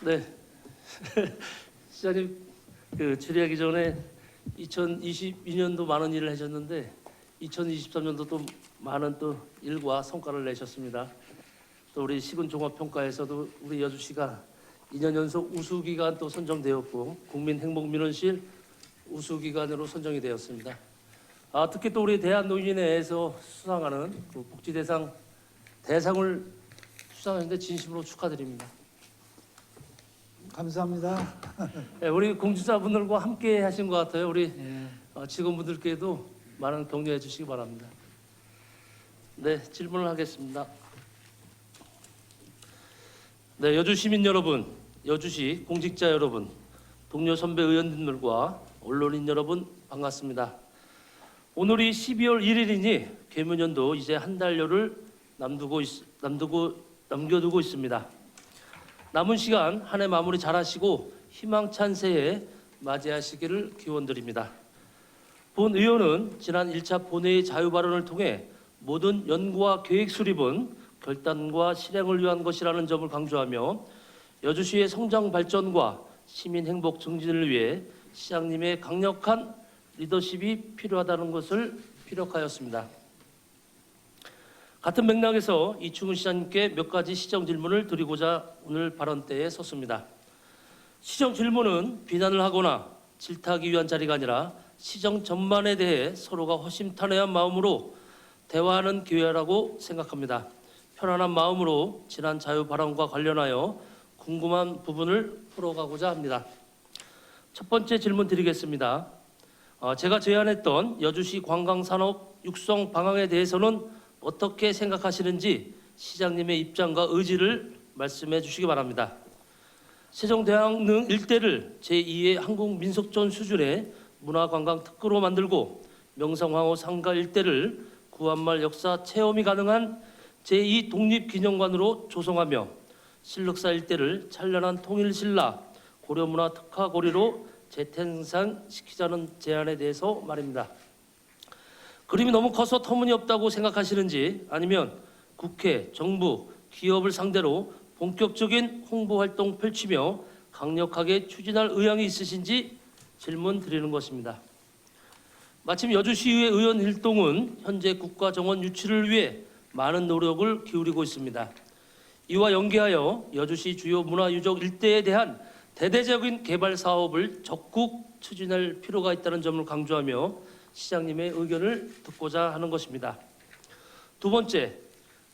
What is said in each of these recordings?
네, 시장님 질의하기 전에 2022년도 많은 일을 하셨는데 2023년도 또 많은 또 일과 성과를 내셨습니다. 또 우리 시군 종합평가에서도 우리 여주시가 2년 연속 우수기관 또 선정되었고 국민행복민원실 우수기관으로 선정이 되었습니다. 특히 또 우리 대한노인회에서 수상하는 그 복지대상 대상을 수상하는데 진심으로 축하드립니다. 감사합니다. 네, 우리 공직자분들과 함께 하신 것 같아요. 우리 예. 직원분들께도 많은 격려해 주시기 바랍니다. 네, 질문을 하겠습니다. 네, 여주 시민 여러분, 여주시 공직자 여러분, 동료 선배 의원님들과 언론인 여러분 반갑습니다. 오늘이 12월 1일이니 계문연도 이제 한 달여를 남겨두고 있습니다. 남은 시간 한 해 마무리 잘하시고 희망찬 새해 맞이하시기를 기원드립니다. 본 의원은 지난 1차 본회의 자유발언을 통해 모든 연구와 계획 수립은 결단과 실행을 위한 것이라는 점을 강조하며 여주시의 성장 발전과 시민 행복 증진을 위해 시장님의 강력한 리더십이 필요하다는 것을 피력하였습니다. 같은 맥락에서 이충훈 시장님께 몇 가지 시정 질문을 드리고자 오늘 발언대에 섰습니다. 시정 질문은 비난을 하거나 질타하기 위한 자리가 아니라 시정 전반에 대해 서로가 허심탄회한 마음으로 대화하는 기회라고 생각합니다. 편안한 마음으로 지난 자유 발언과 관련하여 궁금한 부분을 풀어가고자 합니다. 첫 번째 질문 드리겠습니다. 제가 제안했던 여주시 관광산업 육성 방향에 대해서는 어떻게 생각하시는지 시장님의 입장과 의지를 말씀해 주시기 바랍니다. 세종대왕릉 일대를 제2의 한국민속촌 수준의 문화관광 특구로 만들고 명성황후 상가 일대를 구한말 역사 체험이 가능한 제2 독립기념관으로 조성하며 신륵사 일대를 찬란한 통일신라 고려문화 특화고리로 재탄생시키자는 제안에 대해서 말입니다. 그림이 너무 커서 터무니없다고 생각하시는지 아니면 국회, 정부, 기업을 상대로 본격적인 홍보활동 펼치며 강력하게 추진할 의향이 있으신지 질문 드리는 것입니다. 마침 여주시의회 의원 일동은 현재 국가정원 유치를 위해 많은 노력을 기울이고 있습니다. 이와 연계하여 여주시 주요 문화유적 일대에 대한 대대적인 개발 사업을 적극 추진할 필요가 있다는 점을 강조하며 시장님의 의견을 듣고자 하는 것입니다. 두 번째,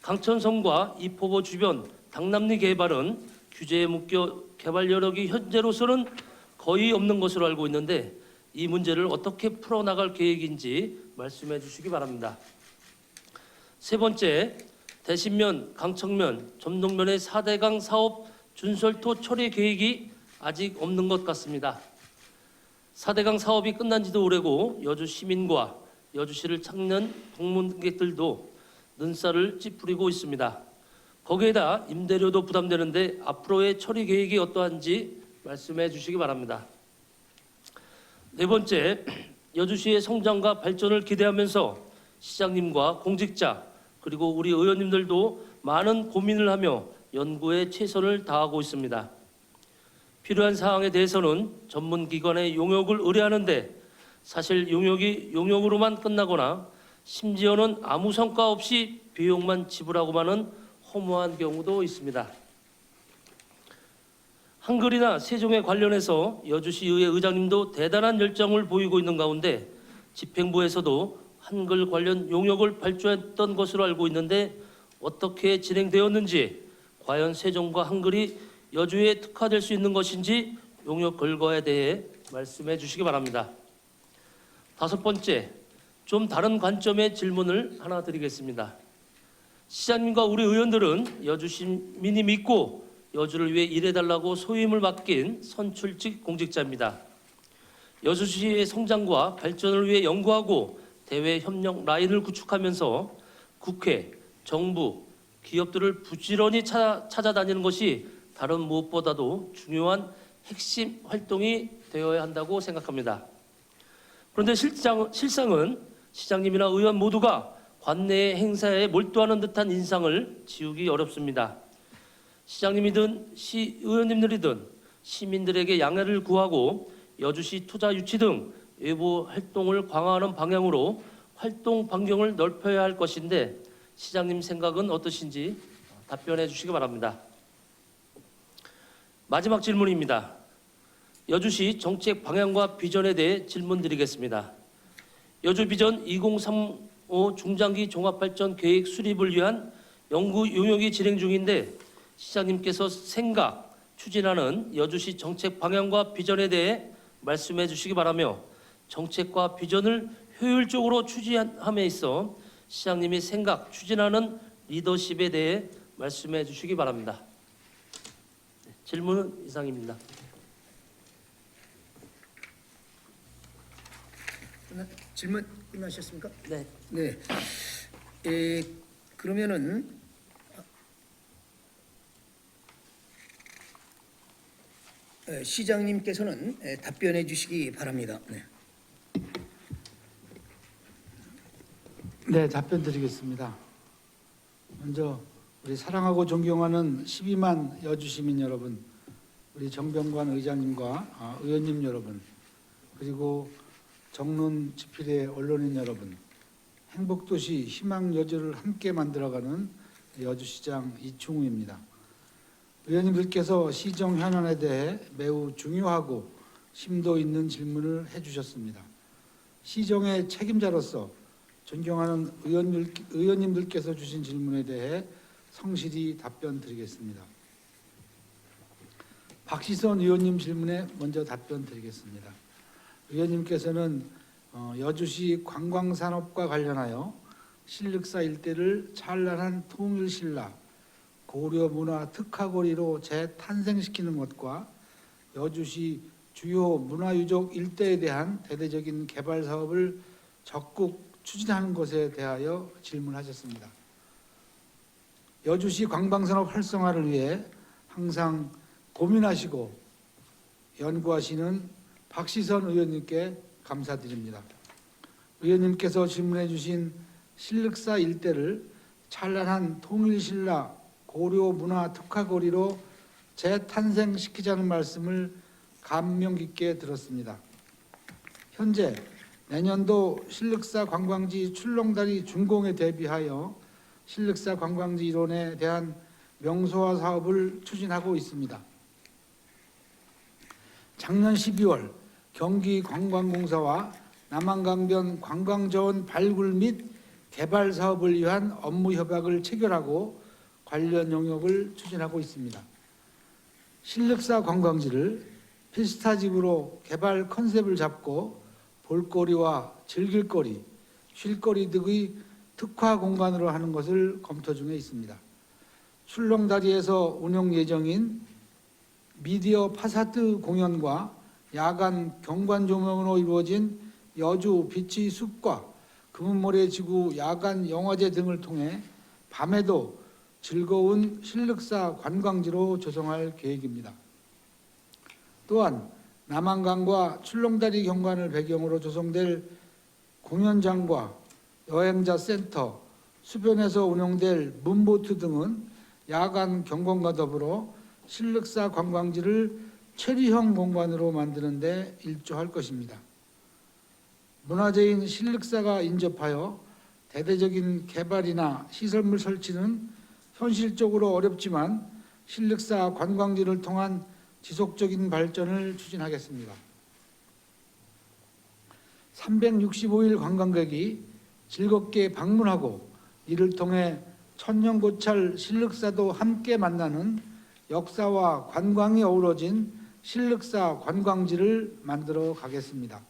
강천섬과 이포보 주변 당남리 개발은 규제에 묶여 개발 여력이 현재로서는 거의 없는 것으로 알고 있는데 이 문제를 어떻게 풀어나갈 계획인지 말씀해 주시기 바랍니다. 세 번째, 대신면, 강청면, 점동면의 4대강 사업 준설토 처리 계획이 아직 없는 것 같습니다. 4대강 사업이 끝난 지도 오래고 여주 시민과 여주시를 찾는 방문객들도 눈살을 찌푸리고 있습니다. 거기에다 임대료도 부담되는데 앞으로의 처리 계획이 어떠한지 말씀해 주시기 바랍니다. 네 번째, 여주시의 성장과 발전을 기대하면서 시장님과 공직자 그리고 우리 의원님들도 많은 고민을 하며 연구에 최선을 다하고 있습니다. 필요한 사항에 대해서는 전문기관의 용역을 의뢰하는데 사실 용역이 용역으로만 끝나거나 심지어는 아무 성과 없이 비용만 지불하고만 하는 허무한 경우도 있습니다. 한글이나 세종에 관련해서 여주시의회 의장님도 대단한 열정을 보이고 있는 가운데 집행부에서도 한글 관련 용역을 발주했던 것으로 알고 있는데 어떻게 진행되었는지 과연 세종과 한글이 여주에 특화될 수 있는 것인지 용역 결과에 대해 말씀해 주시기 바랍니다. 다섯 번째, 좀 다른 관점의 질문을 하나 드리겠습니다. 시장님과 우리 의원들은 여주 시민이 믿고 여주를 위해 일해달라고 소임을 맡긴 선출직 공직자입니다. 여주시의 성장과 발전을 위해 연구하고 대외 협력 라인을 구축하면서 국회, 정부, 기업들을 부지런히 찾아다니는 것이 다른 무엇보다도 중요한 핵심 활동이 되어야 한다고 생각합니다. 그런데 실상은 시장님이나 의원 모두가 관내의 행사에 몰두하는 듯한 인상을 지우기 어렵습니다. 시장님이든 시의원님들이든 시민들에게 양해를 구하고 여주시 투자 유치 등 외부 활동을 강화하는 방향으로 활동 반경을 넓혀야 할 것인데 시장님 생각은 어떠신지 답변해 주시기 바랍니다. 마지막 질문입니다. 여주시 정책 방향과 비전에 대해 질문드리겠습니다. 여주 비전 2035 중장기 종합발전 계획 수립을 위한 연구 용역이 진행 중인데 시장님께서 생각, 추진하는 여주시 정책 방향과 비전에 대해 말씀해 주시기 바라며 정책과 비전을 효율적으로 추진함에 있어 시장님이 생각, 추진하는 리더십에 대해 말씀해 주시기 바랍니다. 질문은 이상입니다. 질문 끝나셨습니까? 네. 네. 그러면은 시장님께서는 답변해 주시기 바랍니다. 네. 네, 답변 드리겠습니다. 먼저 우리 사랑하고 존경하는 12만 여주 시민 여러분, 우리 정병관 의장님과 의원님 여러분, 그리고 정론 집필의 언론인 여러분, 행복도시 희망여주를 함께 만들어가는 여주시장 이충우입니다. 의원님들께서 시정 현안에 대해 매우 중요하고 심도 있는 질문을 해주셨습니다. 시정의 책임자로서 존경하는 의원님들께서 주신 질문에 대해 성실히 답변 드리겠습니다. 박시선 의원님 질문에 먼저 답변 드리겠습니다. 의원님께서는 여주시 관광산업과 관련하여 신륵사 일대를 찬란한 통일신라, 고려문화 특화거리로 재탄생시키는 것과 여주시 주요 문화유적 일대에 대한 대대적인 개발 사업을 적극 추진하는 것에 대하여 질문하셨습니다. 여주시 관광산업 활성화를 위해 항상 고민하시고 연구하시는 박시선 의원님께 감사드립니다. 의원님께서 질문해 주신 신륵사 일대를 찬란한 통일신라 고려문화 특화거리로 재탄생시키자는 말씀을 감명 깊게 들었습니다. 현재 내년도 신륵사 관광지 출렁다리 준공에 대비하여 신륵사 관광지 일원에 대한 명소화 사업을 추진하고 있습니다. 작년 12월 경기관광공사와 남한강변 관광자원 발굴 및 개발 사업을 위한 업무 협약을 체결하고 관련 영역을 추진하고 있습니다. 신륵사 관광지를 피스타집으로 개발 컨셉을 잡고 볼거리와 즐길거리, 쉴거리 등의 특화 공간으로 하는 것을 검토 중에 있습니다. 출렁다리에서 운영 예정인 미디어 파사트 공연과 야간 경관 조명으로 이루어진 여주 비치 숲과 금은모래 지구 야간 영화제 등을 통해 밤에도 즐거운 신륵사 관광지로 조성할 계획입니다. 또한 남한강과 출렁다리 경관을 배경으로 조성될 공연장과 여행자 센터, 수변에서 운영될 문보트 등은 야간 경관과 더불어 신륵사 관광지를 체리형 공간으로 만드는 데 일조할 것입니다. 문화재인 신륵사가 인접하여 대대적인 개발이나 시설물 설치는 현실적으로 어렵지만 신륵사 관광지를 통한 지속적인 발전을 추진하겠습니다. 365일 관광객이 즐겁게 방문하고 이를 통해 천년고찰 신륵사도 함께 만나는 역사와 관광이 어우러진 신륵사 관광지를 만들어 가겠습니다.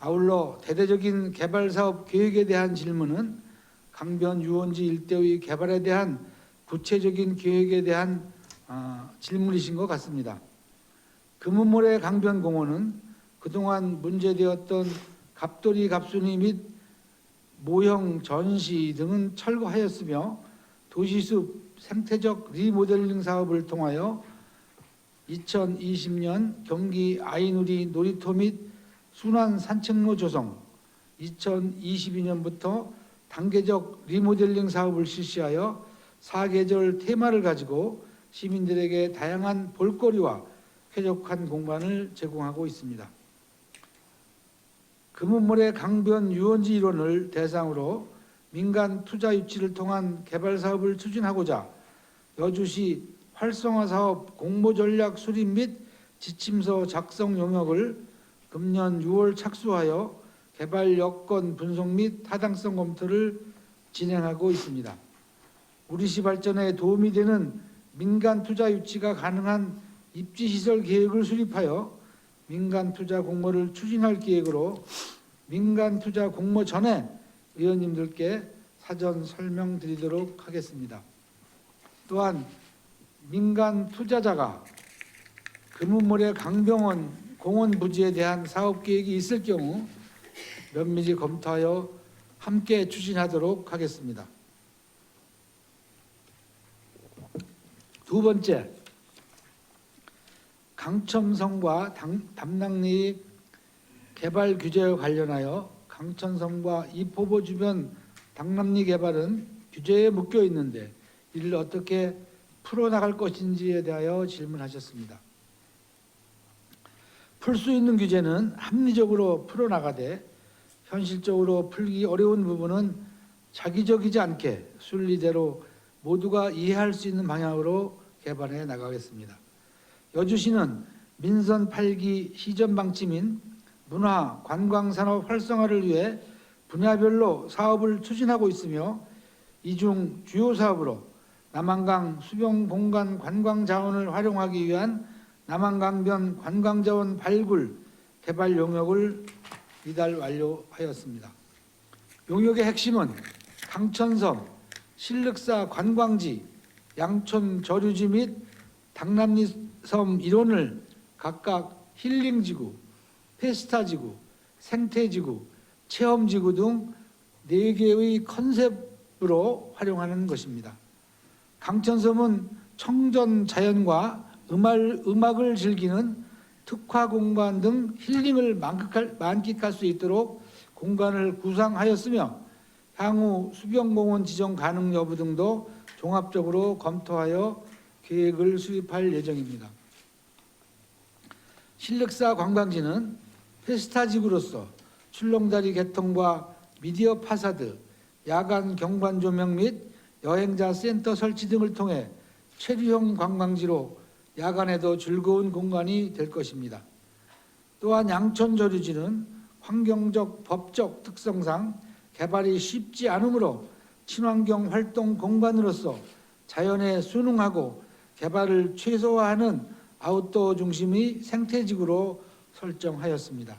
아울러 대대적인 개발사업 계획에 대한 질문은 강변 유원지 일대의 개발에 대한 구체적인 계획에 대한 질문이신 것 같습니다. 금은모래 강변공원은 그동안 문제되었던 갑돌이 갑순이 및 모형 전시 등은 철거하였으며 도시숲 생태적 리모델링 사업을 통하여 2020년 경기 아이누리 놀이터 및 순환 산책로 조성, 2022년부터 단계적 리모델링 사업을 실시하여 사계절 테마를 가지고 시민들에게 다양한 볼거리와 쾌적한 공간을 제공하고 있습니다. 금은모래 강변 유원지 일원을 대상으로 민간 투자 유치를 통한 개발 사업을 추진하고자 여주시 활성화 사업 공모 전략 수립 및 지침서 작성 용역을 금년 6월 착수하여 개발 여건 분석 및 타당성 검토를 진행하고 있습니다. 우리시 발전에 도움이 되는 민간 투자 유치가 가능한 입지시설 계획을 수립하여 민간 투자 공모를 추진할 계획으로 민간 투자 공모 전에 의원님들께 사전 설명드리도록 하겠습니다. 또한 민간 투자자가 금은모래 강병원 공원 부지에 대한 사업 계획이 있을 경우 면밀히 검토하여 함께 추진하도록 하겠습니다. 두 번째, 강천성과 담낭리 개발 규제와 관련하여 강천성과 이포보 주변 당남리 개발은 규제에 묶여 있는데 이를 어떻게 풀어나갈 것인지에 대하여 질문하셨습니다. 풀 수 있는 규제는 합리적으로 풀어나가되 현실적으로 풀기 어려운 부분은 자기적이지 않게 순리대로 모두가 이해할 수 있는 방향으로 개발해 나가겠습니다. 여주시는 민선 8기 시전 방침인 문화, 관광산업 활성화를 위해 분야별로 사업을 추진하고 있으며 이 중 주요 사업으로 남한강 수변공간 관광자원을 활용하기 위한 남한강변 관광자원 발굴 개발 용역을 이달 완료하였습니다. 용역의 핵심은 강천섬, 신륵사 관광지, 양촌 저류지 및 당남리섬 일원을 각각 힐링지구, 페스타지구, 생태지구, 체험지구 등 4개의 컨셉으로 활용하는 것입니다. 강천섬은 청전 자연과 음악을 즐기는 특화 공간 등 힐링을 만끽할 수 있도록 공간을 구상하였으며 향후 수변공원 지정 가능 여부 등도 종합적으로 검토하여 계획을 수립할 예정입니다. 신륵사 관광지는 페스타지구로서 출렁다리 개통과 미디어 파사드, 야간 경관 조명 및 여행자 센터 설치 등을 통해 체류형 관광지로 야간에도 즐거운 공간이 될 것입니다. 또한 양촌 저류지는 환경적, 법적 특성상 개발이 쉽지 않으므로 친환경 활동 공간으로서 자연에 순응하고 개발을 최소화하는 아웃도어 중심의 생태지구로 설정하였습니다.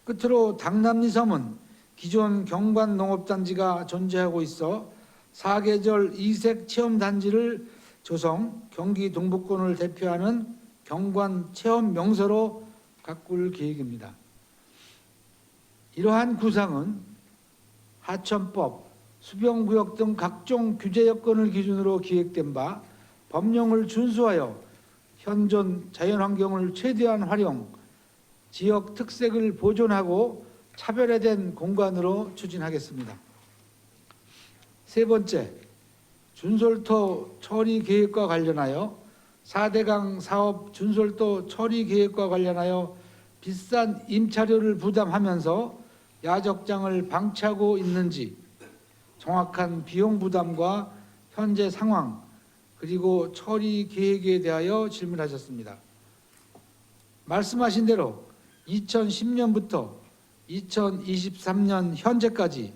끝으로 당남리섬은 기존 경관 농업단지가 존재하고 있어 사계절 이색 체험단지를 조성, 경기 동북권을 대표하는 경관 체험 명소로 가꿀 계획입니다. 이러한 구상은 하천법, 수변구역 등 각종 규제 여건을 기준으로 기획된 바 법령을 준수하여 현존 자연환경을 최대한 활용, 지역 특색을 보존하고 차별화된 공간으로 추진하겠습니다. 세 번째, 준솔도 처리 계획과 관련하여 4대강 사업 준솔도 처리 계획과 관련하여 비싼 임차료를 부담하면서 야적장을 방치하고 있는지 정확한 비용 부담과 현재 상황 그리고 처리 계획에 대하여 질문하셨습니다. 말씀하신 대로 2010년부터 2023년 현재까지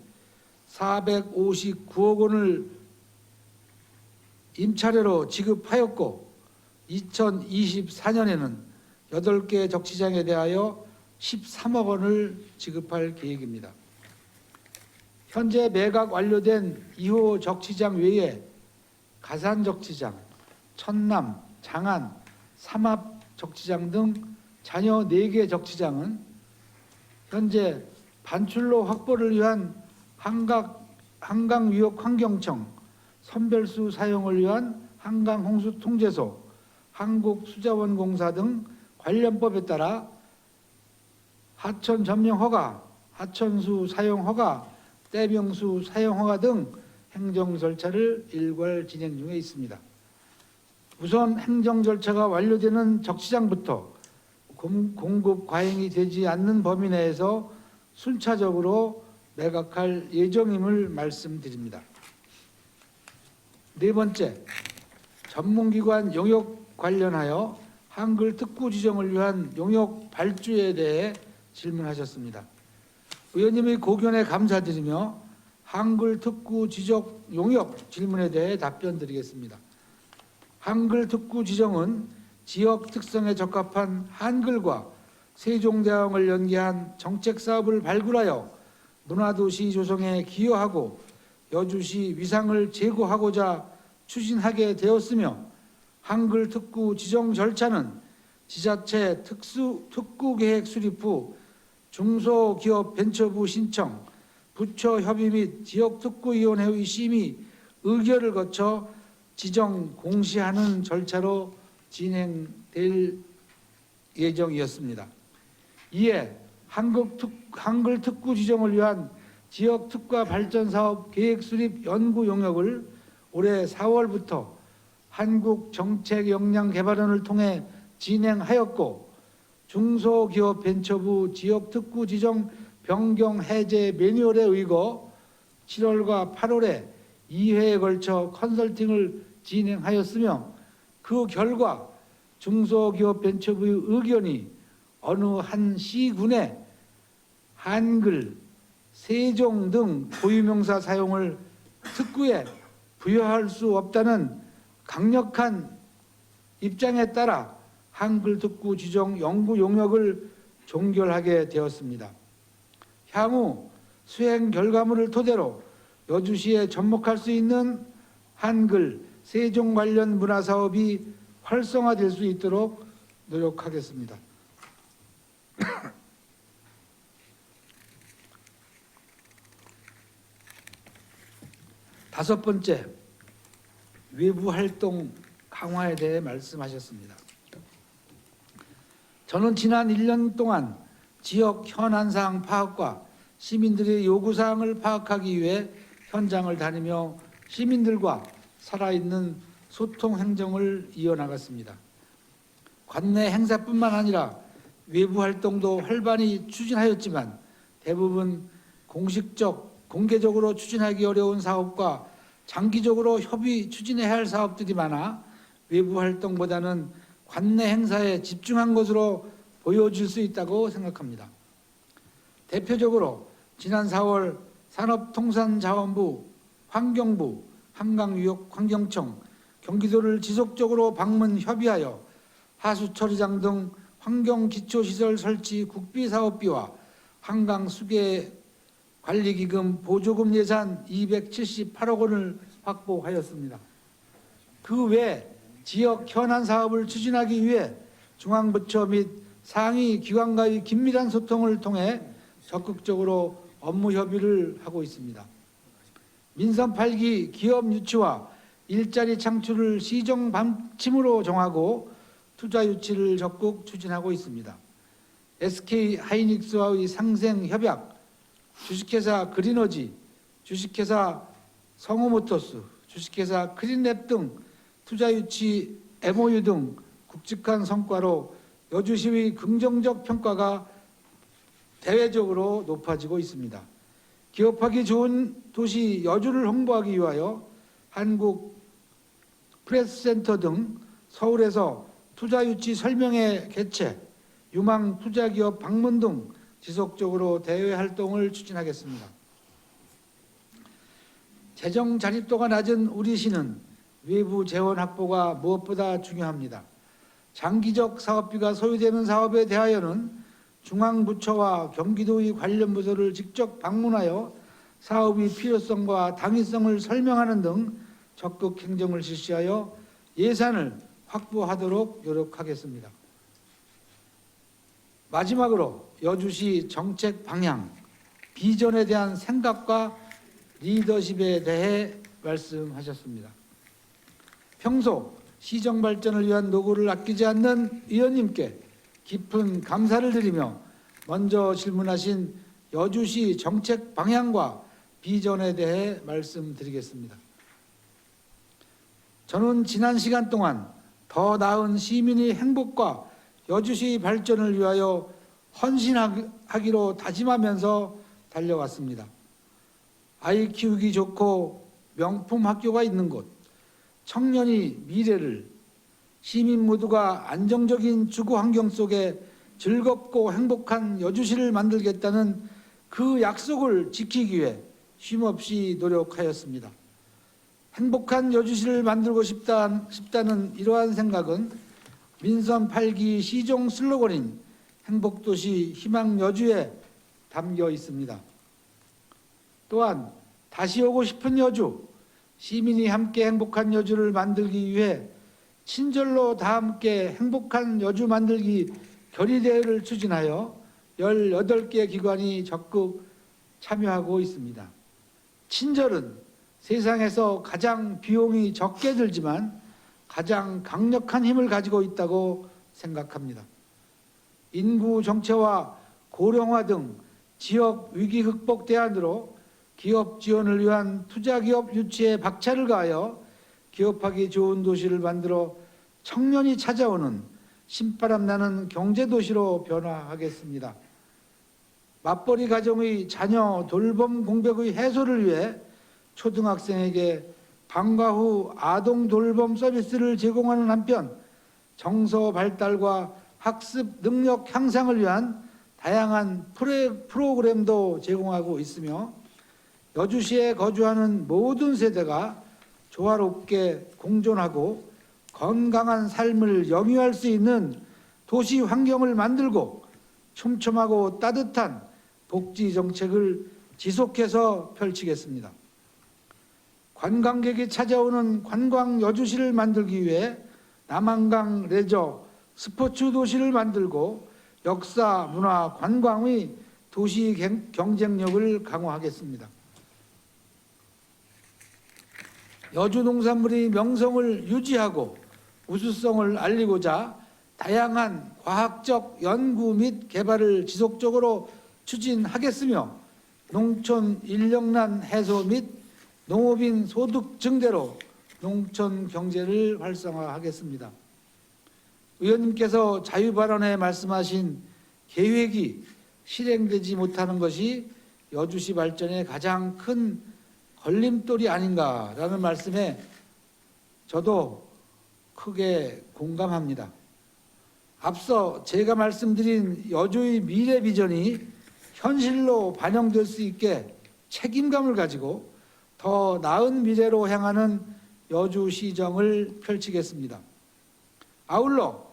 459억 원을 임차료로 지급하였고 2024년에는 8개 적시장에 대하여 13억 원을 지급할 계획입니다. 현재 매각 완료된 2호 적시장 외에 가산 적시장, 천남, 장안, 삼합 적시장 등 잔여 4개 적시장은 현재 반출로 확보를 위한 한강위협환경청, 선별수 사용을 위한 한강홍수통제소, 한국수자원공사 등 관련법에 따라 하천 점령 허가, 하천수 사용 허가, 떼병수 사용 허가 등 행정 절차를 일괄 진행 중에 있습니다. 우선 행정 절차가 완료되는 적시장부터 공급 과잉이 되지 않는 범위 내에서 순차적으로 매각할 예정임을 말씀드립니다. 네 번째, 전문기관 용역 관련하여 한글 특구 지정을 위한 용역 발주에 대해 질문하셨습니다. 의원님의 고견에 감사드리며 한글 특구 지정 용역 질문에 대해 답변드리겠습니다. 한글 특구 지정은 지역 특성에 적합한 한글과 세종대왕을 연계한 정책 사업을 발굴하여 문화도시 조성에 기여하고 여주시 위상을 제고하고자 추진하게 되었으며, 한글 특구 지정 절차는 지자체 특구계획 수립 후 중소기업 벤처부 신청, 부처 협의 및 지역특구위원회의 심의, 의결을 거쳐 지정 공시하는 절차로 진행될 예정이었습니다. 이에 한글 특구 지정을 위한 지역 특화 발전 사업 계획 수립 연구 용역을 올해 4월부터 한국정책역량개발원을 통해 진행하였고, 중소기업 벤처부 지역 특구 지정 변경 해제 매뉴얼에 의거 7월과 8월에 2회에 걸쳐 컨설팅을 진행하였으며, 그 결과 중소기업 벤처부의 의견이 어느 한 시군에 한글, 세종 등 고유명사 사용을 특구에 부여할 수 없다는 강력한 입장에 따라 한글 특구 지정 연구 용역을 종결하게 되었습니다. 향후 수행 결과물을 토대로 여주시에 접목할 수 있는 한글, 세종 관련 문화 사업이 활성화될 수 있도록 노력하겠습니다. 다섯 번째, 외부 활동 강화에 대해 말씀하셨습니다. 저는 지난 1년 동안 지역 현안사항 파악과 시민들의 요구사항을 파악하기 위해 현장을 다니며 시민들과 살아있는 소통 행정을 이어나갔습니다. 관내 행사뿐만 아니라 외부 활동도 활발히 추진하였지만 대부분 공개적으로 추진하기 어려운 사업과 장기적으로 협의 추진해야 할 사업들이 많아 외부 활동보다는 관내 행사에 집중한 것으로 보여질 수 있다고 생각합니다. 대표적으로 지난 4월 산업통상자원부, 환경부, 한강유역환경청, 경기도를 지속적으로 방문 협의하여 하수처리장 등 환경기초시설 설치 국비사업비와 한강수계관리기금 보조금 예산 278억 원을 확보하였습니다. 그 외 지역 현안 사업을 추진하기 위해 중앙부처 및 상위 기관과의 긴밀한 소통을 통해 적극적으로 업무 협의를 하고 있습니다. 민선 8기 기업 유치와 일자리 창출을 시정 방침으로 정하고 투자 유치를 적극 추진하고 있습니다. SK 하이닉스와의 상생 협약, 주식회사 그린어지, 주식회사 성우모터스, 주식회사 크린랩 등 투자 유치 MOU 등 굵직한 성과로 여주시의 긍정적 평가가 대외적으로 높아지고 있습니다. 기업하기 좋은 도시 여주를 홍보하기 위하여 한국 프레스센터 등 서울에서 투자 유치 설명회 개최, 유망 투자기업 방문 등 지속적으로 대외 활동을 추진하겠습니다. 재정 자립도가 낮은 우리 시는 외부 재원 확보가 무엇보다 중요합니다. 장기적 사업비가 소요되는 사업에 대하여는 중앙부처와 경기도의 관련 부서를 직접 방문하여 사업의 필요성과 당위성을 설명하는 등 적극 행정을 실시하여 예산을 확보하도록 노력하겠습니다. 마지막으로 여주시 정책 방향, 비전에 대한 생각과 리더십에 대해 말씀하셨습니다. 평소 시정 발전을 위한 노고를 아끼지 않는 의원님께 깊은 감사를 드리며 먼저 질문하신 여주시 정책 방향과 비전에 대해 말씀드리겠습니다. 저는 지난 시간 동안 더 나은 시민의 행복과 여주시 발전을 위하여 헌신하기로 다짐하면서 달려왔습니다. 아이 키우기 좋고 명품 학교가 있는 곳, 청년이 미래를, 시민 모두가 안정적인 주거 환경 속에 즐겁고 행복한 여주시를 만들겠다는 그 약속을 지키기 위해 쉼없이 노력하였습니다. 행복한 여주시를 만들고 싶다는 이러한 생각은 민선 8기 시종 슬로건인 행복도시 희망여주에 담겨 있습니다. 또한 다시 오고 싶은 여주, 시민이 함께 행복한 여주를 만들기 위해 친절로 다 함께 행복한 여주 만들기 결의대회를 추진하여 18개 기관이 적극 참여하고 있습니다. 친절은 세상에서 가장 비용이 적게 들지만 가장 강력한 힘을 가지고 있다고 생각합니다. 인구 정체와 고령화 등 지역 위기 극복 대안으로 기업 지원을 위한 투자기업 유치에 박차를 가하여 기업하기 좋은 도시를 만들어 청년이 찾아오는 신바람 나는 경제도시로 변화하겠습니다. 맞벌이 가정의 자녀 돌봄 공백의 해소를 위해 초등학생에게 방과 후 아동 돌봄 서비스를 제공하는 한편 정서 발달과 학습 능력 향상을 위한 다양한 프로그램도 제공하고 있으며 여주시에 거주하는 모든 세대가 조화롭게 공존하고 건강한 삶을 영위할 수 있는 도시 환경을 만들고 촘촘하고 따뜻한 복지 정책을 지속해서 펼치겠습니다. 관광객이 찾아오는 관광 여주시를 만들기 위해 남한강 레저 스포츠 도시를 만들고 역사, 문화, 관광의 도시 경쟁력을 강화하겠습니다. 여주 농산물의 명성을 유지하고 우수성을 알리고자 다양한 과학적 연구 및 개발을 지속적으로 추진하겠으며 농촌 인력난 해소 및 농업인 소득 증대로 농촌 경제를 활성화하겠습니다. 의원님께서 자유발언에 말씀하신 계획이 실행되지 못하는 것이 여주시 발전의 가장 큰 걸림돌이 아닌가라는 말씀에 저도 크게 공감합니다. 앞서 제가 말씀드린 여주의 미래 비전이 현실로 반영될 수 있게 책임감을 가지고 더 나은 미래로 향하는 여주시정을 펼치겠습니다. 아울러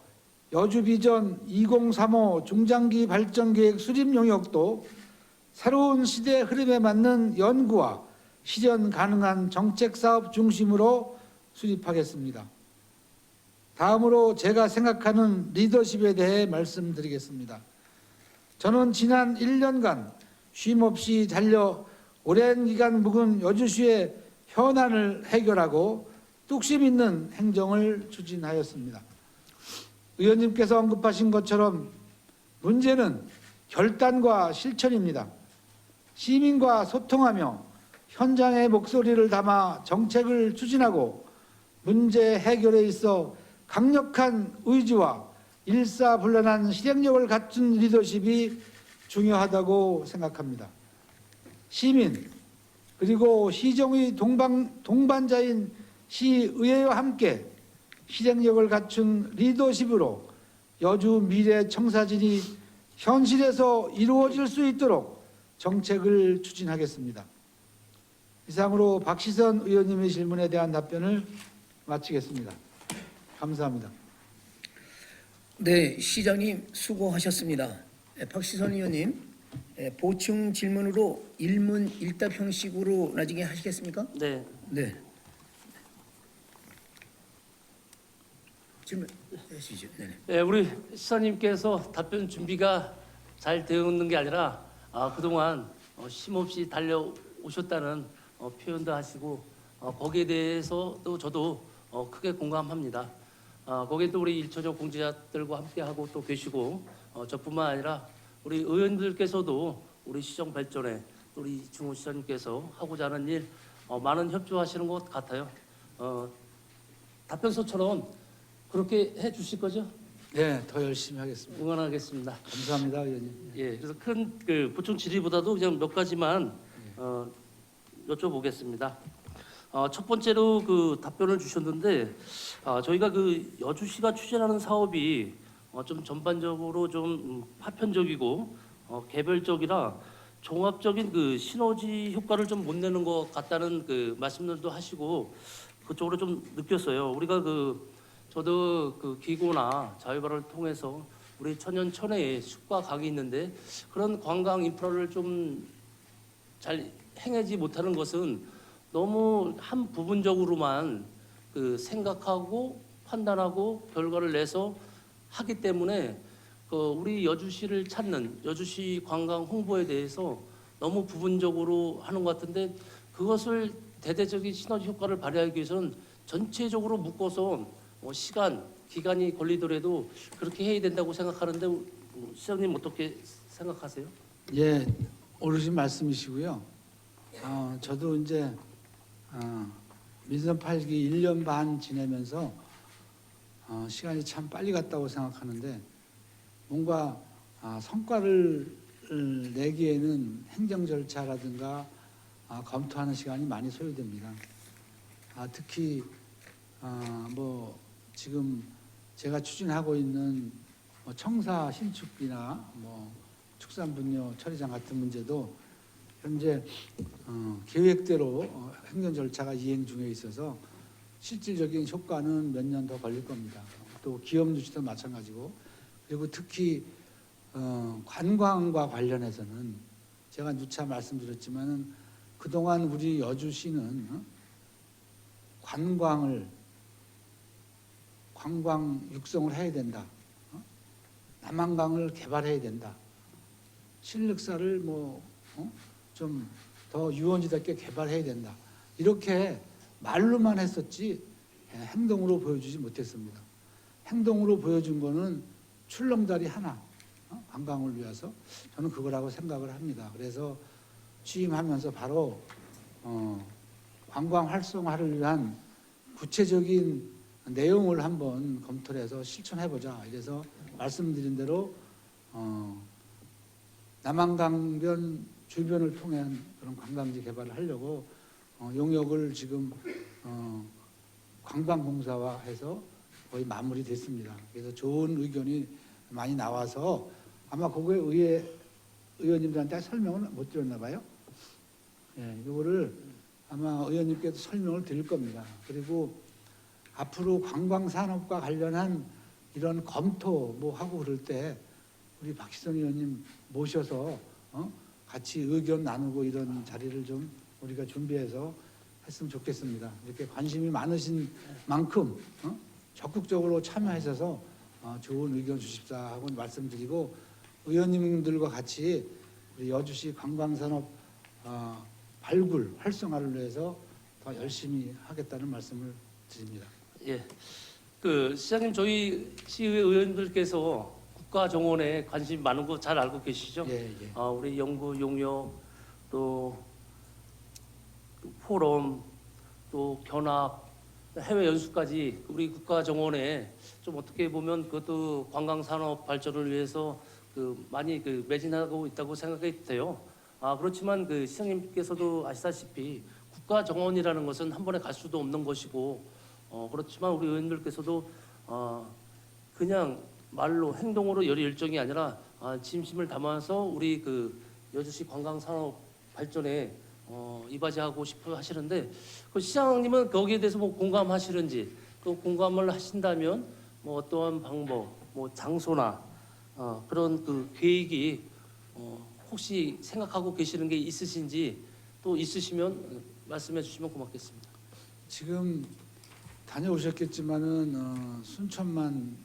여주 비전 2035 중장기 발전 계획 수립 용역도 새로운 시대 흐름에 맞는 연구와 실현 가능한 정책 사업 중심으로 수립하겠습니다. 다음으로 제가 생각하는 리더십에 대해 말씀드리겠습니다. 저는 지난 1년간 쉼없이 달려 오랜 기간 묵은 여주시의 현안을 해결하고 뚝심 있는 행정을 추진하였습니다. 의원님께서 언급하신 것처럼 문제는 결단과 실천입니다. 시민과 소통하며 현장의 목소리를 담아 정책을 추진하고 문제 해결에 있어 강력한 의지와 일사불란한 실행력을 갖춘 리더십이 중요하다고 생각합니다. 시민 그리고 시정의 동반자인 시의회와 함께 실행력을 갖춘 리더십으로 여주 미래 청사진이 현실에서 이루어질 수 있도록 정책을 추진하겠습니다. 이상으로 박시선 의원님의 질문에 대한 답변을 마치겠습니다. 감사합니다. 네, 시장님 수고하셨습니다. 박시선 의원님, 보충 질문으로 일문 일답 형식으로 나중에 하시겠습니까? 네. 네. 질문 하시죠. 네. 네, 우리 시사님께서 답변 준비가 잘 되어 있는 게 아니라 그동안 쉼없이 달려오셨다는 표현도 하시고 거기에 대해서도 저도 크게 공감합니다. 거기에 또 우리 일처적 공직자들과 함께하고 또 계시고 저뿐만 아니라 우리 의원들께서도 우리 시정 발전에 또 우리 이충호 시장님께서 하고자 하는 일 많은 협조하시는 것 같아요. 답변서처럼 그렇게 해 주실 거죠? 네, 더 열심히 하겠습니다. 응원하겠습니다. 감사합니다, 의원님. 예, 그래서 큰 그 보충 질의보다도 그냥 몇 가지만 여쭤보겠습니다. 첫 번째로 그 답변을 주셨는데 저희가 그 여주시가 추진하는 사업이 좀 전반적으로 좀 파편적이고 개별적이라 종합적인 그 시너지 효과를 좀 못 내는 것 같다는 그 말씀들도 하시고 그쪽으로 좀 느꼈어요. 우리가 저도 그 기고나 자유발을 통해서 우리 천연천해에 숲과 강이 있는데 그런 관광 인프라를 좀 잘 행하지 못하는 것은 너무 한 부분적으로만 그 생각하고 판단하고 결과를 내서 하기 때문에 우리 여주시를 찾는 여주시 관광 홍보에 대해서 너무 부분적으로 하는 것 같은데 그것을 대대적인 시너지 효과를 발휘하기 위해서는 전체적으로 묶어서 시간, 기간이 걸리더라도 그렇게 해야 된다고 생각하는데 시장님 어떻게 생각하세요? 예, 옳으신 말씀이시고요. 저도 이제 민선 8기 1년 반 지내면서 시간이 참 빨리 갔다고 생각하는데 뭔가 성과를 내기에는 행정 절차라든가 검토하는 시간이 많이 소요됩니다. 특히 뭐 지금 제가 추진하고 있는 청사 신축비나 축산분뇨 처리장 같은 문제도 현재 계획대로 행정 절차가 이행 중에 있어서 실질적인 효과는 몇 년 더 걸릴 겁니다. 또 기업 유치도 마찬가지고 그리고 특히 관광과 관련해서는 제가 누차 말씀드렸지만은 그동안 우리 여주시는 관광 육성을 해야 된다. 남한강을 개발해야 된다. 신륵사를 좀 더 유원지답게 개발해야 된다. 이렇게 말로만 했었지 행동으로 보여주지 못했습니다. 행동으로 보여준 거는 출렁다리 하나, 관광을 위해서 저는 그거라고 생각을 합니다. 그래서 취임하면서 바로 관광 활성화를 위한 구체적인 내용을 한번 검토를 해서 실천해보자. 이래서 말씀드린 대로 남한강변 주변을 통한 그런 관광지 개발을 하려고 용역을 지금 관광공사화해서 거의 마무리됐습니다. 그래서 좋은 의견이 많이 나와서 아마 그거에 의원님들한테 설명을 못 드렸나 봐요. 예, 이거를 아마 의원님께서 설명을 드릴 겁니다. 그리고 앞으로 관광산업과 관련한 이런 검토 하고 그럴 때 우리 박시선 의원님 모셔서 같이 의견 나누고 이런 자리를 좀 우리가 준비해서 했으면 좋겠습니다. 이렇게 관심이 많으신 만큼 적극적으로 참여하셔서 좋은 의견 주십사 하고 말씀드리고 의원님들과 같이 우리 여주시 관광산업 발굴 활성화를 위해서 더 열심히 하겠다는 말씀을 드립니다. 예, 시장님 저희 시의회 의원들께서 국가 정원에 관심 많은 거 잘 알고 계시죠? 예, 예. 우리 연구 용역 또 포럼 또 견학 해외 연수까지 우리 국가 정원에 좀 어떻게 보면 그것도 관광 산업 발전을 위해서 많이 매진하고 있다고 생각이 돼요. 그렇지만 시장님께서도 아시다시피 국가 정원이라는 것은 한 번에 갈 수도 없는 것이고 그렇지만 우리 의원들께서도 그냥 말로 행동으로 열정이 아니라 진심을 담아서 우리 여주시 관광 산업 발전에 이바지하고 싶어 하시는데 시장님은 거기에 대해서 공감하시는지 또 공감을 하신다면 어떠한 방법, 장소나 그런 계획이 혹시 생각하고 계시는 게 있으신지 또 있으시면 말씀해 주시면 고맙겠습니다. 지금 다녀오셨겠지만은 순천만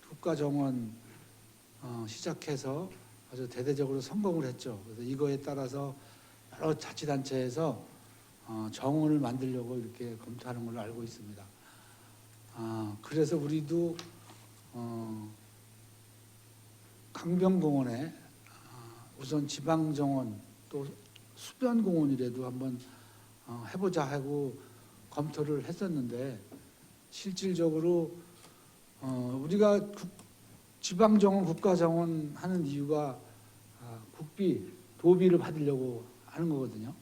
국가정원 시작해서 아주 대대적으로 성공을 했죠. 그래서 이거에 따라서 여러 자치단체에서 정원을 만들려고 이렇게 검토하는 걸로 알고 있습니다. 그래서 우리도 강변공원에 우선 지방정원 또 수변공원이라도 한번 해보자 하고 검토를 했었는데 실질적으로 우리가 지방정원, 국가정원 하는 이유가 국비, 도비를 받으려고 하는 거거든요.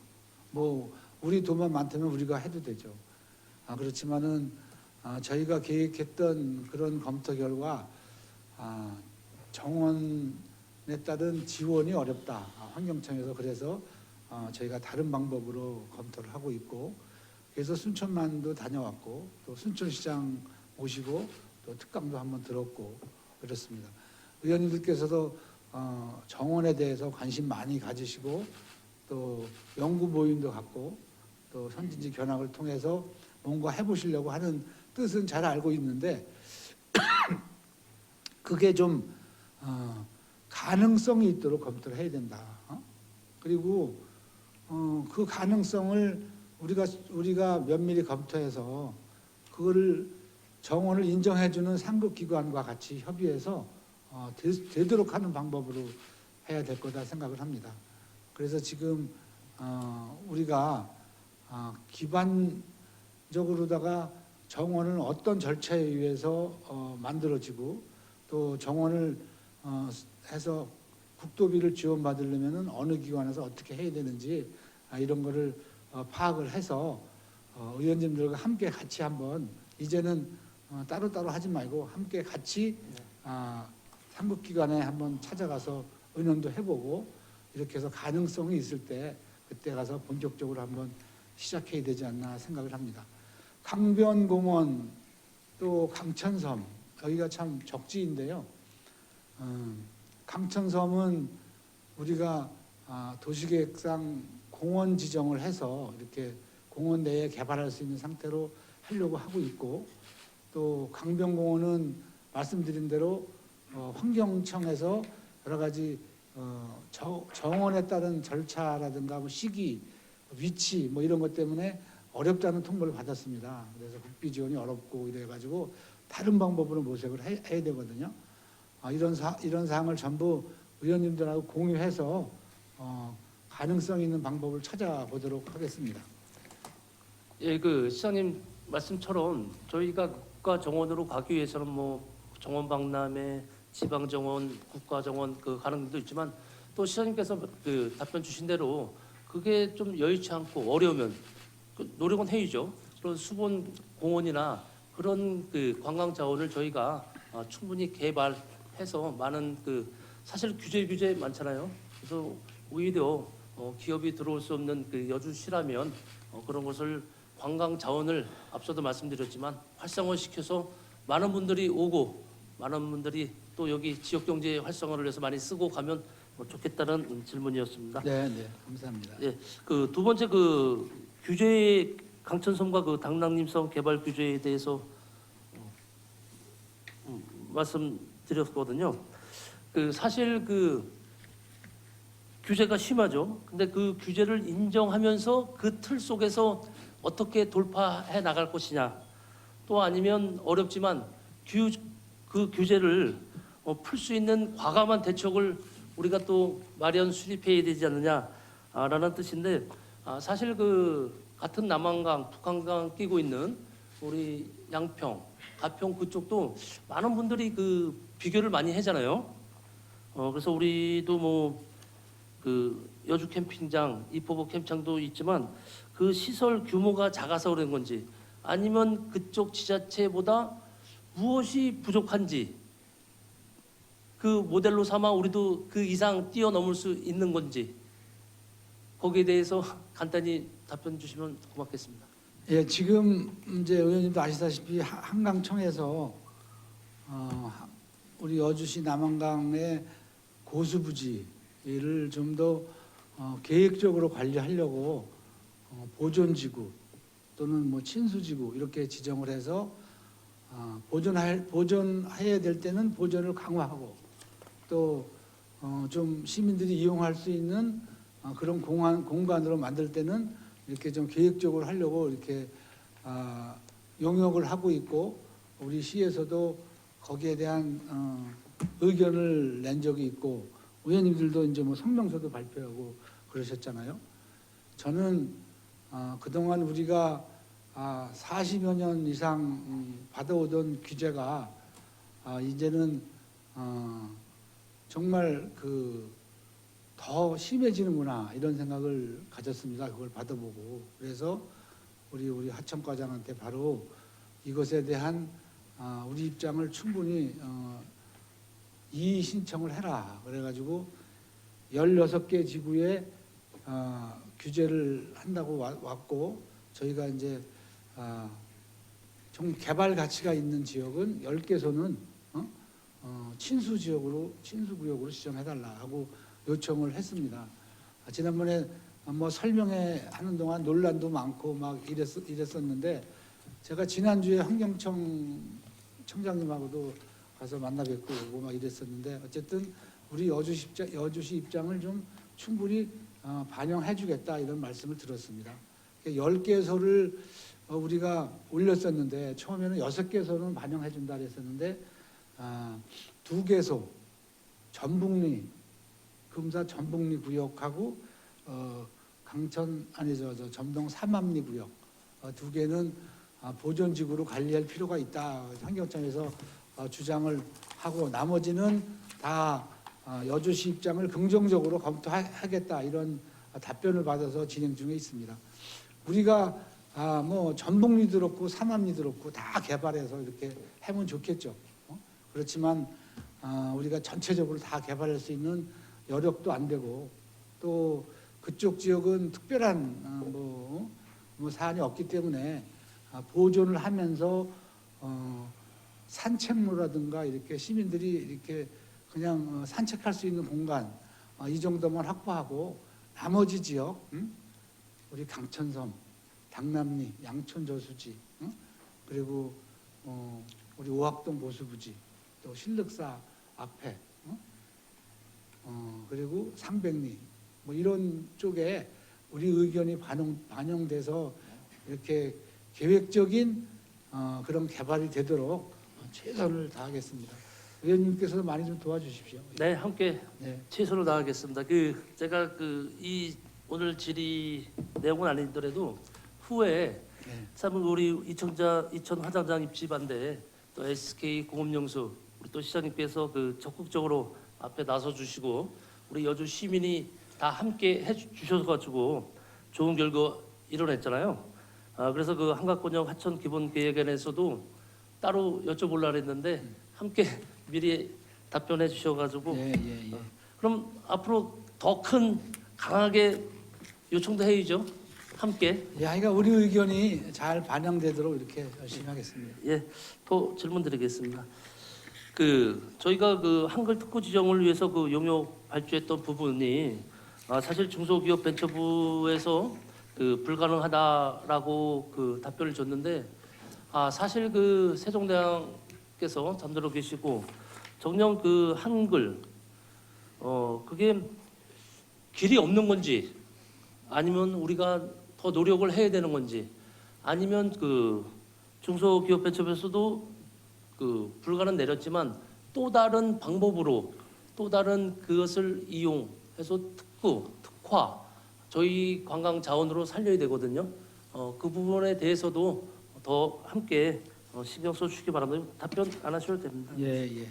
뭐 우리 돈만 많다면 우리가 해도 되죠. 그렇지만은 저희가 계획했던 그런 검토 결과 정원에 따른 지원이 어렵다. 환경청에서 그래서 저희가 다른 방법으로 검토를 하고 있고, 그래서 순천만도 다녀왔고 또 순천시장 모시고 또 특강도 한번 들었고 그렇습니다. 의원님들께서도 정원에 대해서 관심 많이 가지시고 또 연구 모임도 갖고 또 선진지 견학을 통해서 뭔가 해보시려고 하는 뜻은 잘 알고 있는데 그게 좀 가능성이 있도록 검토를 해야 된다. 그리고 그 가능성을 우리가 면밀히 검토해서 그거를 정원을 인정해주는 상급기관과 같이 협의해서 되도록 하는 방법으로 해야 될 거다 생각을 합니다. 그래서 지금 우리가 기반적으로다가 정원은 어떤 절차에 의해서 만들어지고 또 정원을 해서 국도비를 지원받으려면 어느 기관에서 어떻게 해야 되는지 이런 거를 파악을 해서 의원님들과 함께 같이 한번 이제는 따로따로 하지 말고 함께 같이 상급기관에 한번 찾아가서 의논도 해보고 이렇게 해서 가능성이 있을 때 그때 가서 본격적으로 한번 시작해야 되지 않나 생각을 합니다. 강변공원 또 강천섬 여기가 참 적지인데요. 강천섬은 우리가 도시계획상 공원 지정을 해서 이렇게 공원 내에 개발할 수 있는 상태로 하려고 하고 있고, 또 강변공원은 말씀드린 대로 환경청에서 여러 가지 정원에 따른 절차라든가 뭐 시기, 위치 뭐 이런 것 때문에 어렵다는 통보를 받았습니다. 그래서 국비 지원이 어렵고 이래가지고 다른 방법으로 모색을 해야 되거든요. 이런 사항을 전부 의원님들하고 공유해서 가능성 있는 방법을 찾아보도록 하겠습니다. 예, 그 시장님 말씀처럼 저희가 국가 정원으로 가기 위해서는 뭐 정원 박람회, 지방 정원, 국가 정원 그 가는 것도 있지만 또 시장님께서 그 답변 주신 대로 그게 좀 여의치 않고 어려우면 그 노력은 해야죠. 그런 수본 공원이나 그런 그 관광 자원을 저희가 충분히 개발해서 많은 그 사실 규제 많잖아요. 그래서 오히려 기업이 들어올 수 없는 그 여주시라면 그런 것을 관광 자원을 앞서도 말씀드렸지만 활성화시켜서 많은 분들이 오고 많은 분들이 또 여기 지역 경제 활성화를 위해서 많이 쓰고 가면 좋겠다는 질문이었습니다. 네, 감사합니다. 예, 그 두 번째 그 규제 강천섬과 그 당랑림섬 개발 규제에 대해서 말씀드렸거든요. 그 사실 그 규제가 심하죠. 근데 그 규제를 인정하면서 그 틀 속에서 어떻게 돌파해 나갈 것이냐, 또 아니면 어렵지만 그 규제를 풀 수 있는 과감한 대책을 우리가 또 마련 수립해야 되지 않느냐라는 뜻인데, 사실 그 같은 남한강, 북한강 끼고 있는 우리 양평, 가평 그쪽도 많은 분들이 그 비교를 많이 하잖아요. 그래서 우리도 뭐 그 여주 캠핑장, 이포보 캠핑장도 있지만 그 시설 규모가 작아서 그런 건지 아니면 그쪽 지자체보다 무엇이 부족한지 그 모델로 삼아 우리도 그 이상 뛰어넘을 수 있는 건지 거기에 대해서 간단히 답변 주시면 고맙겠습니다. 예, 지금 이제 의원님도 아시다시피 한강청에서 우리 여주시 남한강의 고수부지를 좀 더 계획적으로 관리하려고 보존지구 또는 뭐 친수지구 이렇게 지정을 해서 보존해야 될 때는 보존을 강화하고 또 좀 시민들이 이용할 수 있는 그런 공간으로 만들 때는 이렇게 좀 계획적으로 하려고 이렇게 용역을 하고 있고, 우리 시에서도 거기에 대한 의견을 낸 적이 있고, 의원님들도 이제 뭐 성명서도 발표하고 그러셨잖아요. 저는 그동안 우리가 40여 년 이상 받아오던 규제가 이제는 정말 더 심해지는구나 이런 생각을 가졌습니다. 그걸 받아보고 그래서 우리 하청과장한테 바로 이것에 대한 우리 입장을 충분히 이의 신청을 해라. 그래가지고 16개 지구에 규제를 한다고 왔고 저희가 이제 좀 개발 가치가 있는 지역은 10개소는 친수 구역으로 지정해달라 하고 요청을 했습니다. 지난번에 뭐 설명회 하는 동안 논란도 많고 막 이랬었는데 제가 지난주에 환경청 청장님하고도 가서 만나 뵙고 오고 막 이랬었는데 어쨌든 우리 여주시 입장을 좀 충분히 반영해 주겠다 이런 말씀을 들었습니다. 10개소를 우리가 올렸었는데 처음에는 6개소는 반영해 준다 그랬었는데 2개소 전북리 금사 전북리 구역하고 점동 삼암리 구역 2개는 보존지구로 관리할 필요가 있다. 환경청에서 주장을 하고 나머지는 다 여주시 입장을 긍정적으로 검토하겠다 이런 답변을 받아서 진행 중에 있습니다. 우리가 뭐 전북리도 그렇고 삼암리도 그렇고 다 개발해서 이렇게 하면 좋겠죠. 그렇지만 우리가 전체적으로 다 개발할 수 있는 여력도 안 되고 또 그쪽 지역은 특별한 뭐 사안이 없기 때문에 보존을 하면서 산책로라든가 이렇게 시민들이 이렇게 그냥 산책할 수 있는 공간 이 정도만 확보하고 나머지 지역 우리 강천섬, 당남리, 양촌저수지 그리고 우리 오학동 보수부지 또 신륵사 앞에 그리고 상백리 뭐 이런 쪽에 우리 의견이 반영돼서 이렇게 계획적인 그런 개발이 되도록 최선을 다하겠습니다. 의원님께서도 많이 좀 도와주십시오. 네, 함께 네. 최선을 다하겠습니다. 제가 이 오늘 질의 내용은 아니더라도 후에 네. 참 우리 이천 화장장 입지 반대 또 SK 공업용수 우리 또 시장님께서 적극적으로 앞에 나서 주시고 우리 여주 시민이 다 함께 해 주셔서 가지고 좋은 결과 이뤄냈잖아요. 그래서 한각권역 하천 기본 계획안에서도 따로 여쭤보려고 했는데 함께 미리 답변해 주셔가지고 예. 그럼 앞으로 더 큰 강하게 요청도 해야죠. 함께. 그러니까 우리 의견이 잘 반영되도록 이렇게 열심히 하겠습니다. 예, 또 질문 드리겠습니다. 저희가 한글 특구 지정을 위해서 용역 발주했던 부분이 사실 중소기업 벤처부에서 불가능하다라고 답변을 줬는데 사실 세종대왕께서 잠들어 계시고 정녕 한글 그게 길이 없는 건지 아니면 우리가 더 노력을 해야 되는 건지 아니면 중소기업 벤처부에서도 불가는 내렸지만 또 다른 방법으로 또 다른 그것을 이용해서 특화 저희 관광 자원으로 살려야 되거든요. 그 부분에 대해서도 더 함께 신경 써 주시기 바랍니다. 답변 안 하셔도 됩니다. 예.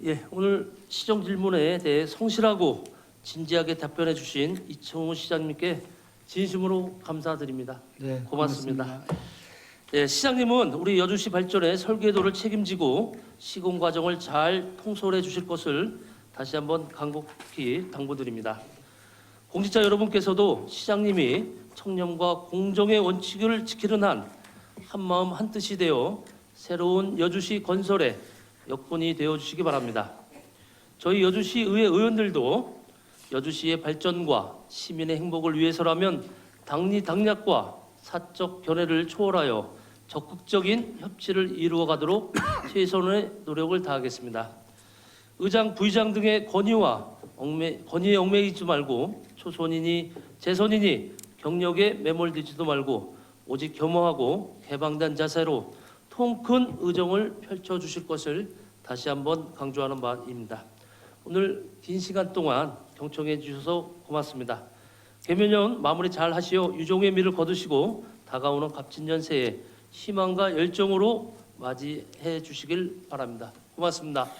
예, 오늘 시정 질문에 대해 성실하고 진지하게 답변해 주신 이청우 시장님께 진심으로 감사드립니다. 네, 고맙습니다. 네, 시장님은 우리 여주시 발전의 설계도를 책임지고 시공 과정을 잘 통솔해 주실 것을 다시 한번 간곡히 당부드립니다. 공직자 여러분께서도 시장님이 청렴과 공정의 원칙을 지키는 한 한마음 한뜻이 되어 새로운 여주시 건설에 역군이 되어주시기 바랍니다. 저희 여주시 의회 의원들도 여주시의 발전과 시민의 행복을 위해서라면 당리당략과 사적 견해를 초월하여 적극적인 협치를 이루어가도록 최선의 노력을 다하겠습니다. 의장, 부의장 등의 권위에 얽매이지 말고 초선이니 재선이니 경력에 매몰되지도 말고 오직 겸허하고 개방된 자세로 통큰 의정을 펼쳐주실 것을 다시 한번 강조하는 바입니다. 오늘 긴 시간 동안 경청해 주셔서 고맙습니다. 개묘년 마무리 잘 하시어 유종의 미를 거두시고 다가오는 갑진년 새해 희망과 열정으로 맞이해 주시길 바랍니다. 고맙습니다.